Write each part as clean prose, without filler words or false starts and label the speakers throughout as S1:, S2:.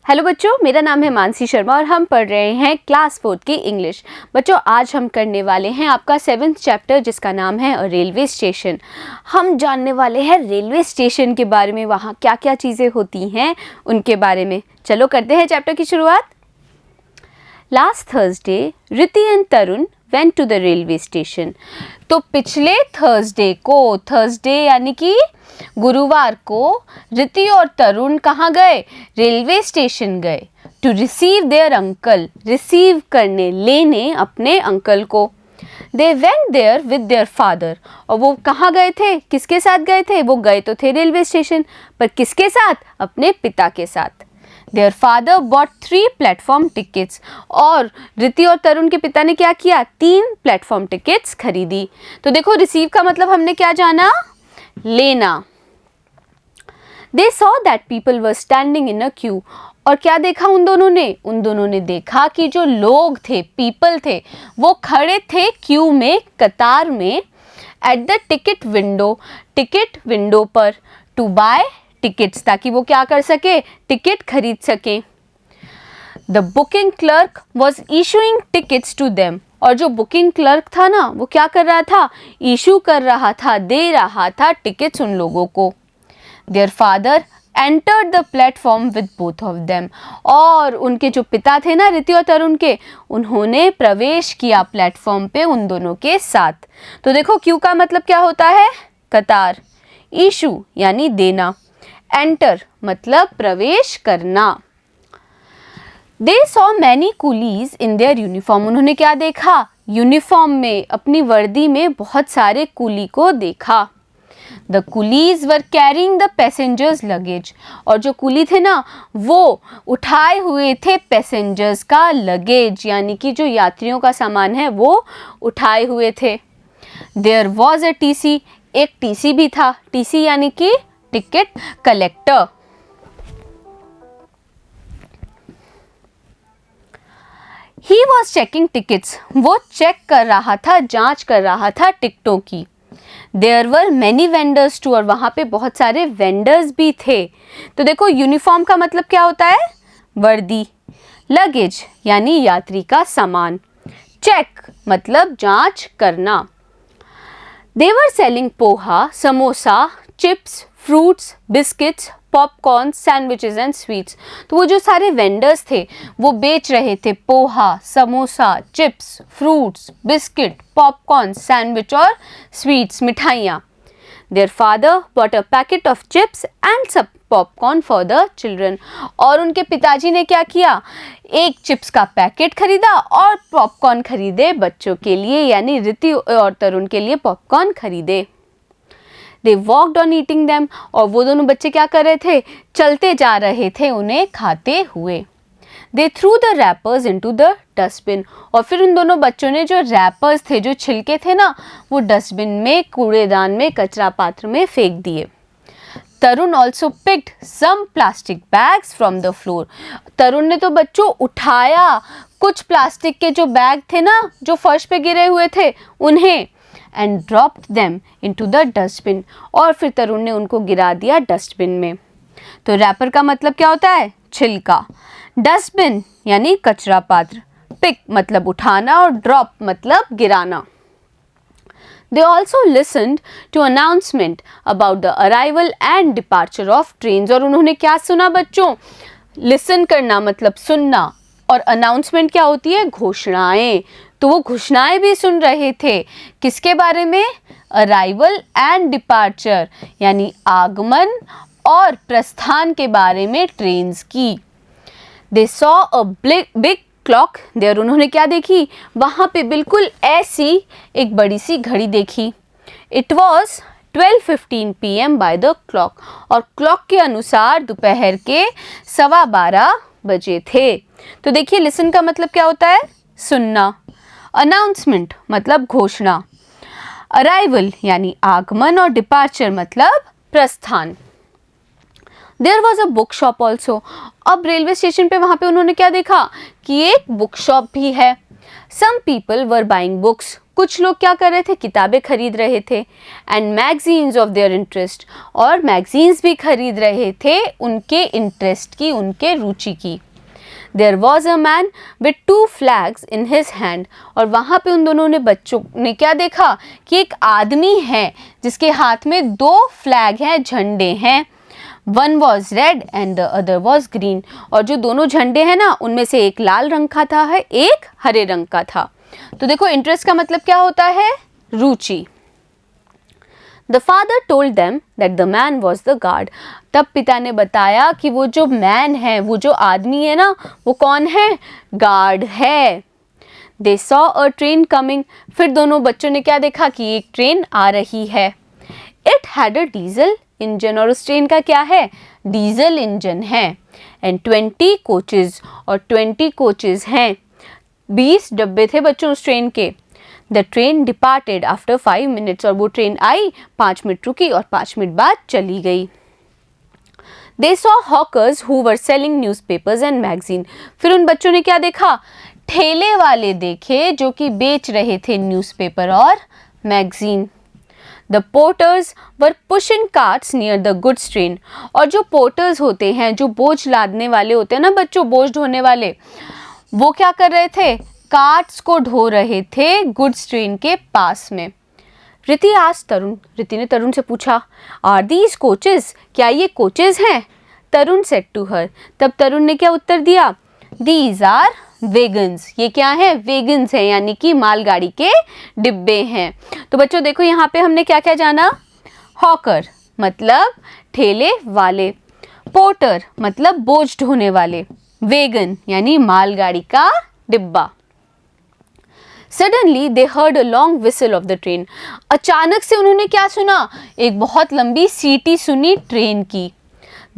S1: Hello बच्चों, मेरा नाम है मानसी शर्मा और हम पढ़ रहे हैं क्लास 4 की इंग्लिश। बच्चों, आज हम करने वाले हैं आपका 7th चैप्टर जिसका नाम है रेलवे स्टेशन। हम जानने वाले हैं रेलवे स्टेशन के बारे में, वहाँ क्या क्या चीज़ें होती हैं उनके बारे में। चलो करते हैं चैप्टर की शुरुआत। Last Thursday Riti and Tarun went to the railway station. तो पिछले थर्सडे को, थर्सडे यानी कि गुरुवार को, रिति और तरुण कहाँ गए? रेलवे स्टेशन गए। To receive their uncle, receive करने, लेने अपने अंकल को। They went there with their father, और वो कहाँ गए थे? किसके साथ गए थे? वो गए तो थे रेलवे स्टेशन, पर किसके साथ? अपने पिता के साथ। Their father bought 3 platform tickets, और रिति और तरुण के पिता ने क्या किया? 3 प्लेटफॉर्म टिकट्स खरीदी। तो देखो, रिसीव का मतलब हमने क्या जाना? लेना। They saw that people were standing in a queue, और क्या देखा उन दोनों ने? उन दोनों ने देखा कि जो लोग थे, पीपल थे, वो खड़े थे क्यू में, कतार में, at the ticket window, ticket window पर, टू बाय टिकट्स, ताकि वो क्या कर सके? टिकट खरीद सके। The booking clerk was issuing tickets to them, और जो बुकिंग क्लर्क था ना, वो क्या कर रहा था? इशू कर रहा था, दे रहा था टिकट्स उन लोगों को। Their father entered the platform with both of them, और उनके जो पिता थे ना, रिति और तरुण के, उन्होंने प्रवेश किया प्लेटफॉर्म पे उन दोनों के साथ। तो देखो, क्यू का मतलब क्या होता है? कतार। इशू यानी देना। एंटर मतलब प्रवेश करना। They saw many coolies in their uniform, उन्होंने क्या देखा? यूनिफॉर्म में, अपनी वर्दी में बहुत सारे कूली को देखा। The coolies were carrying the passengers luggage, और जो कूली थे ना, वो उठाए हुए थे पैसेंजर्स का लगेज, यानी कि जो यात्रियों का सामान है वो उठाए हुए थे। There was a TC, एक TC भी था। TC यानी कि ticket collector. He was checking tickets, वो चेक कर रहा था, जांच कर रहा था टिकटों की। There were many vendors too, और वहाँ पे बहुत सारे वेंडर्स भी थे। तो देखो, यूनिफॉर्म का मतलब क्या होता है? वर्दी। लगेज यानी यात्री का सामान। चेक मतलब जांच करना। They were selling poha, samosa, chips, fruits, biscuits, popcorn, sandwiches and sweets. तो वो जो सारे वेंडर्स थे, वो बेच रहे थे poha, samosa, chips, fruits, biscuit, popcorn, sandwich और स्वीट्स, मिठाइयाँ। Their father bought a packet of chips and some popcorn for the children, और उनके पिताजी ने क्या किया? एक चिप्स का पैकेट खरीदा और पॉपकॉर्न खरीदे बच्चों के लिए, यानी रिति और तरुण के लिए पॉपकॉर्न खरीदे। They walked on eating them, और वो दोनों बच्चे क्या कर रहे थे? चलते जा रहे थे उन्हें खाते हुए। They threw the wrappers into the dustbin, और फिर उन दोनों बच्चों ने जो रैपर्स थे, जो छिलके थे ना, वो डस्टबिन में, कूड़ेदान में, कचरा पात्र में फेंक दिए। तरुण also picked some plastic bags from the floor, तरुण ने तो बच्चों उठाया कुछ प्लास्टिक के जो बैग थे ना, जो फर्श पे गिरे हुए थे, उन्हें, and dropped them into the dustbin, और फिर तरुण ने उनको गिरा दिया डस्टबिन में। तो रैपर का मतलब क्या होता है? छिलका। डस्टबिन यानी कचरा पात्र। पिक मतलब उठाना, और ड्रॉप मतलब गिराना। They also listened to announcement about the arrival and departure of trains, और उन्होंने क्या सुना बच्चों? लिसन करना मतलब सुनना, और अनाउंसमेंट क्या होती है? घोषणाएं। तो वो घोषणाएं भी सुन रहे थे। किसके बारे में? अराइवल एंड डिपार्चर यानी आगमन और प्रस्थान के बारे में ट्रेन्स की। They saw a big clock there, उन्होंने क्या देखी? वहाँ पे बिल्कुल ऐसी एक बड़ी सी घड़ी देखी। It was 12:15 PM by the clock, और क्लॉक के अनुसार दोपहर के 12:15 बजे थे। तो देखिए, लिसन का मतलब क्या होता है? सुनना। अनाउंसमेंट मतलब घोषणा। अराइवल यानी आगमन, और डिपार्चर मतलब प्रस्थान। There was a book shop also, अब रेलवे स्टेशन पे वहाँ पे उन्होंने क्या देखा? कि एक बुक शॉप भी है। Some people were buying books, कुछ लोग क्या कर रहे थे, किताबें खरीद रहे थे, and magazines of their interest, और मैगजीन्स भी खरीद रहे थे उनके इंटरेस्ट की, उनके रुचि की। There was a man with 2 flags in his hand, और वहाँ पे उन दोनों ने, बच्चों ने क्या देखा कि एक आदमी है जिसके हाथ में 2 फ्लैग हैं, झंडे हैं। One was red and the other was green, और जो दोनों झंडे हैं ना, उनमें से एक लाल रंग का था, है एक हरे रंग का था। तो देखो इंटरेस्ट का मतलब क्या होता है, रुचि। The father told them that the man was the guard. तब पिता ने बताया कि वो जो मैन है, वो जो आदमी है ना, वो कौन है, गार्ड है। They saw a train coming. फिर दोनों बच्चों ने क्या देखा कि एक ट्रेन आ रही है। It had a diesel engine, और उस ट्रेन का क्या है, डीजल इंजन है। And 20 coaches, और 20 कोचेज हैं, 20 डब्बे थे बच्चों उस ट्रेन के। The train departed after 5 minutes, और वो ट्रेन आई, 5 मिनट रुकी और 5 मिनट बाद चली गई। They saw hawkers who were selling newspapers and magazine. फिर उन बच्चों ने क्या देखा, ठेले वाले देखे जो कि बेच रहे थे न्यूज़पेपर और magazine. The porters were pushing carts near the goods train, और जो पोर्टर्स होते हैं, जो बोझ लादने वाले होते हैं ना बच्चों, बोझ ढोने वाले, वो क्या कर रहे थे, कार्ट्स को ढो रहे थे गुड्स ट्रेन के पास में। रिति आज तरुण, रिति ने तरुण से पूछा, आर दीज कोचेस, क्या ये कोचेस हैं? तरुण सेड टू हर, तब तरुण ने क्या उत्तर दिया, दीज आर वेगन्स, ये क्या है, वेगन्स है, यानी कि मालगाड़ी के डिब्बे हैं। तो बच्चों देखो यहाँ पे हमने क्या क्या जाना, हॉकर मतलब ठेले वाले, पोर्टर मतलब बोझ ढोने वाले, वेगन यानी मालगाड़ी का डिब्बा। Suddenly they heard a long whistle of the train. अचानक से उन्होंने क्या सुना, एक बहुत लंबी सीटी सुनी ट्रेन की।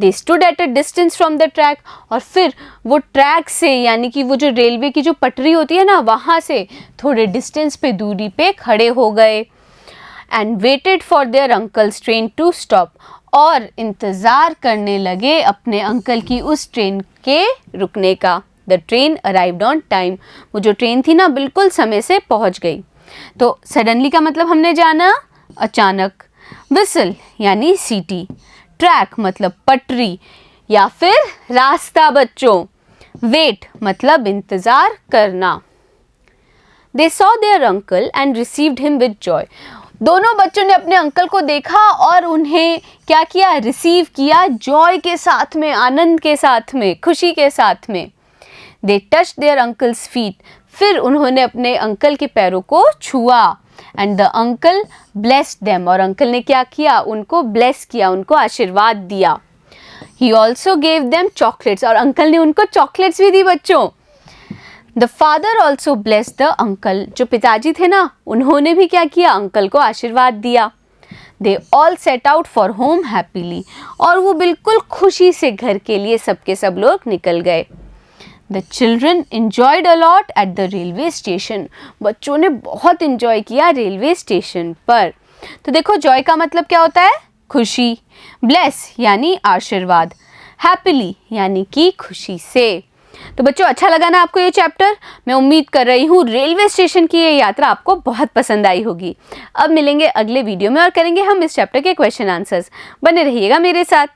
S1: They stood at a distance from the track, और फिर वो ट्रैक से, यानी कि वो जो रेलवे की जो पटरी होती है ना, वहाँ से थोड़े डिस्टेंस पे, दूरी पे खड़े हो गए। And waited for their uncle's train to stop, और इंतज़ार करने लगे अपने अंकल की उस ट्रेन के रुकने का। The train arrived on time. वो जो ट्रेन थी ना, बिल्कुल समय से पहुंच गई। तो सडनली का मतलब हमने जाना अचानक, विसल यानी सीटी, ट्रैक मतलब पटरी या फिर रास्ता बच्चों, वेट मतलब इंतजार करना। They saw their uncle and received him with joy. दोनों बच्चों ने अपने अंकल को देखा और उन्हें क्या किया, रिसीव किया, जॉय के साथ में, आनंद के साथ में, खुशी के साथ में। They touched their uncle's feet. फिर उन्होंने अपने अंकल के पैरों को छुआ। And the uncle blessed them, और अंकल ने क्या किया, उनको ब्लेस किया, उनको आशीर्वाद दिया। He also gave them chocolates, और अंकल ने उनको चॉकलेट्स भी दी बच्चों। The father also blessed the uncle. जो पिताजी थे ना, उन्होंने भी क्या किया, अंकल को आशीर्वाद दिया। They all set out for home happily, और वो बिल्कुल खुशी से घर के लिए सबके सब लोग निकल गए। The children enjoyed a lot at the railway station. बच्चों ने बहुत enjoy किया रेलवे स्टेशन पर। तो देखो जॉय का मतलब क्या होता है, खुशी, bless यानी आशीर्वाद, happily यानी कि खुशी से। तो बच्चों अच्छा लगा ना आपको ये चैप्टर? मैं उम्मीद कर रही हूँ रेलवे स्टेशन की ये यात्रा आपको बहुत पसंद आई होगी। अब मिलेंगे अगले वीडियो में और करेंगे हम इस चैप्टर के क्वेश्चन आंसर्स। बने रहिएगा मेरे साथ।